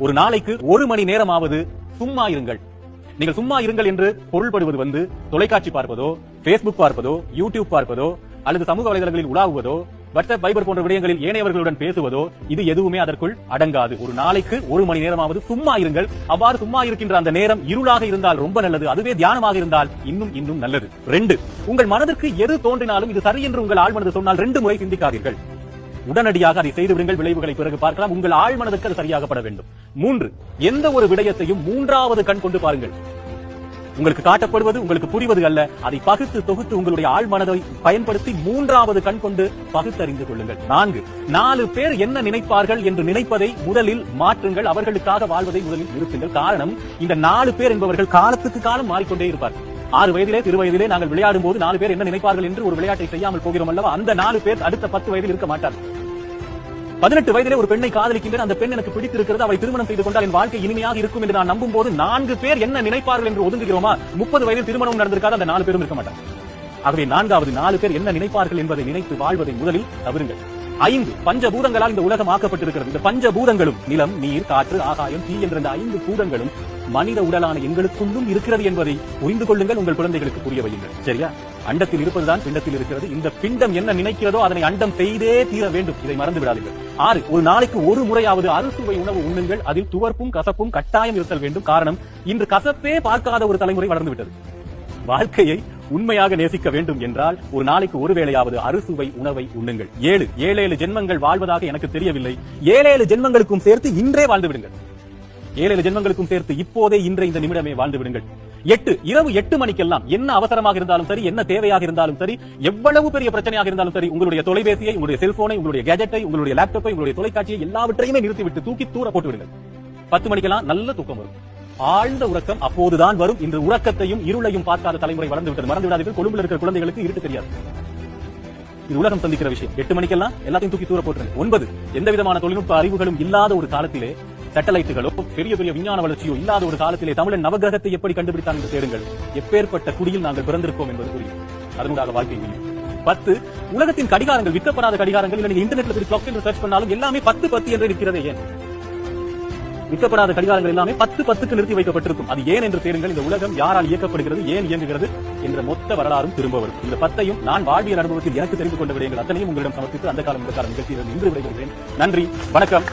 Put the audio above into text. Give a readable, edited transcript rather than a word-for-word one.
ஒரு நாளைக்கு 1 மணி நேரமாவது சும்மா இருங்கள். நீங்கள் சும்மா இருங்கள் என்று பொருள்படுவது வந்து தொலைக்காட்சி பார்ப்பதோ, பேஸ்புக் பார்ப்பதோ, யூடியூப் பார்ப்பதோ, அல்லது சமூக வலைதளங்களில் உலாவுவதோ, வாட்ஸ்அப், வைபர் போன்ற விடயங்களில் ஏனையவர்களுடன் பேசுவதோ, இது எதுவுமே அதற்குள் அடங்காது. ஒரு நாளைக்கு 1 மணி நேரமாவது சும்மா இருங்கள். அவ்வாறு சும்மா இருக்கின்ற அந்த நேரம் இருளாக இருந்தால் ரொம்ப நல்லது. அதுவே தியானமாக இருந்தால் இன்னும் நல்லது. 2, உங்கள் மனதிற்கு எது தோன்றினாலும் இது சரி என்று உங்கள் ஆழ்மனது சொன்னால் 2 முறை சிந்திக்காதீர்கள். உடனடியாக அதை செய்து விடுங்கள். விளைவுகளை பிறகு பார்க்கலாம். உங்கள் ஆழ்மனதுக்கு அது சரியாகப்பட வேண்டும். 3, எந்த ஒரு விடயத்தையும் 3வது கண் கொண்டு பாருங்கள். உங்களுக்கு காட்டப்படுவது உங்களுக்கு புரிவது அல்ல. அதை பகுத்து தொகுத்து உங்களுடைய ஆழ்மனதை பயன்படுத்தி 3வது கண் கொண்டு பகுத்தறிந்து கொள்ளுங்கள். 4 பேர் என்ன நினைப்பார்கள் என்று நினைப்பதை முதலில் மாற்றுங்கள். அவர்களுக்காக வாழ்வதை முதலில் நிறுத்துங்கள். காரணம், இந்த 4 பேர் என்பவர்கள் காலத்துக்கு காலம் மாறிக்கொண்டே இருப்பார்கள். 6 வயதிலே, சிறு வயதிலே நாங்கள் விளையாடும் போது 4 பேர் என்ன நினைப்பார்கள் என்று ஒரு விளையாட்டை செய்யாமல் போகிறோம் அல்லவா? அந்த 4 பேர் அடுத்த 10 வயதில் இருக்க மாட்டார்கள். 18 வயதிலே ஒரு பெண்ணை காதலிக்கின்றேன், அந்த பெண் எனக்கு பிடித்திருக்கிறது, அவளை திருமணம் செய்து கொண்டால் என் வாழ்க்கை இனிமையாக இருக்கும் என்று நான் நம்பும் போது 4 பேர் என்ன நினைப்பார்கள் என்று ஒதுங்குகிறோமா? 30 வயதில் திருமணம் நடந்திருக்காத அந்த 4 பேரும் இருக்க மாட்டாங்க. ஆகவே 4வது 4 பேர் என்ன நினைப்பார்கள் என்பதை நினைத்து வாழ்வதை முதலில் தவிருங்கள். 5, பஞ்சபூதங்களால் இந்த உலகம் ஆக்கப்பட்டிருக்கிறது. இந்த பஞ்சபூதங்களும் நிலம், நீர், காற்று, ஆகாயம், தீ என்ற இந்த 5 பூதங்களும் மனித உடலான எங்களுக்குள்ளும் இருக்கிறது என்பதை புரிந்து கொள்ளுங்கள். உங்கள் குழந்தைகளுக்கு புரிய வையுங்கள். சரியா? அண்டத்தில் இருப்பதுதான் பிண்டத்தில் இருக்கிறது. இந்த பிண்டம் என்ன நினைக்கிறதோ அதனை அண்டம் செய்தே தீர வேண்டும். இதை மறந்து விடாதீர்கள். 6, ஒரு நாளைக்கு 1 முறையாவது அறுசுவை உணவு உண்ணுங்கள். அதில் துவர்ப்பும் கசப்பும் கட்டாயம் இருத்தல் வேண்டும். காரணம், இன்று கசப்பே பார்க்காத ஒரு தலைமுறை வளர்ந்து விட்டது. வாழ்க்கையை உண்மையாக நேசிக்க வேண்டும் என்றால் ஒரு நாளைக்கு 1 வேளையாவது அறுசுவை உணவை உண்ணுங்கள். 7 ஜென்மங்கள் வாழ்வதாக எனக்கு தெரியவில்லை. 7 ஜென்மங்களுக்கும் சேர்த்து இன்றே வாழ்ந்து விடுங்கள். 7 ஜென்மங்களுக்கும் சேர்த்து இப்போதே இன்றைய இந்த நிமிடமே வாழ்ந்து விடுங்கள். 8, இரவு 8 மணிக்கெல்லாம் என்ன அவசரமாக இருந்தாலும் சரி, என்ன தேவையாக இருந்தாலும் சரி, எவ்வளவு பெரிய பிரச்சனையாக இருந்தாலும் சரி, உங்களுடைய தொலைபேசியை, உங்களுடைய செல்போனை, உங்களுடைய கேஜெட்டை, உங்களுடைய லேப்டாப்பை, உங்களுடைய தொலைக்காட்சியை எல்லாவற்றையுமே நிறுத்திவிட்டு தூக்கி தூர போட்டு விடுங்கள். 10 மணிக்கெல்லாம் நல்ல தூக்கம் வரும். ஆழ்ந்த உறக்கம் அப்போதுதான் வரும். இன்று உறக்கத்தையும் இருளையும் பார்க்காத தலைமுறை வளர்ந்து விட்டது. மறந்து விடாதீர்கள். கொழும்புல இருக்கிற குழந்தைகளுக்கு இருட்டு தெரியாது. இது உலகம் சந்திக்கிற விஷயம். 8 மணிக்கெல்லாம் எல்லாத்தையும் தூக்கி தூர போட்டுருங்க. 9, எந்த விதமான தொழில்நுட்ப அறிவுகளும் இல்லாத ஒரு காலத்திலே, சேட்டலைட்டுகளோ பெரிய பெரிய விஞ்ஞான வளர்ச்சியோ இல்லாத ஒரு காலத்திலே தமிழன் நவகிரகத்தை எப்படி கண்டுபிடித்தான் என்று தேடுங்கள். எப்பேற்பட்ட குடியில் நாங்கள் பிறந்திருப்போம் என்பது புரியும். அதனூடாக வாழ்க்கை முடியும். 10, உலகத்தின் கடிகாரங்கள், விற்கப்படாத கடிகாரங்கள், நீங்க இன்டர்நெட்ல போய் கிளாக் என்று சர்ச் பண்ணாலும் எல்லாமே 10 என்று இருக்கிறதே ஏன்? விற்கப்படாத கடிகாரங்கள் எல்லாமே 10க்கு நிறுத்தி வைக்கப்பட்டிருக்கும். அது ஏன் என்று தேடுங்கள். இந்த உலகம் யாரால் இயக்கப்படுகிறது, ஏன் இயங்குகிறது என்ற மொத்த வரலாறும் திரும்ப வரும். இந்த 10ஐயும் நான் வாழ்வியல் அனுபவத்தில் எனக்கு தெரிந்து கொண்ட விடயங்கள் அத்தனையும் உங்களிடம் சமர்ப்பித்து அந்த காலம் இந்த காலம் நிகழ்ச்சியில் இன்று விடைபெறுகிறேன். நன்றி, வணக்கம்.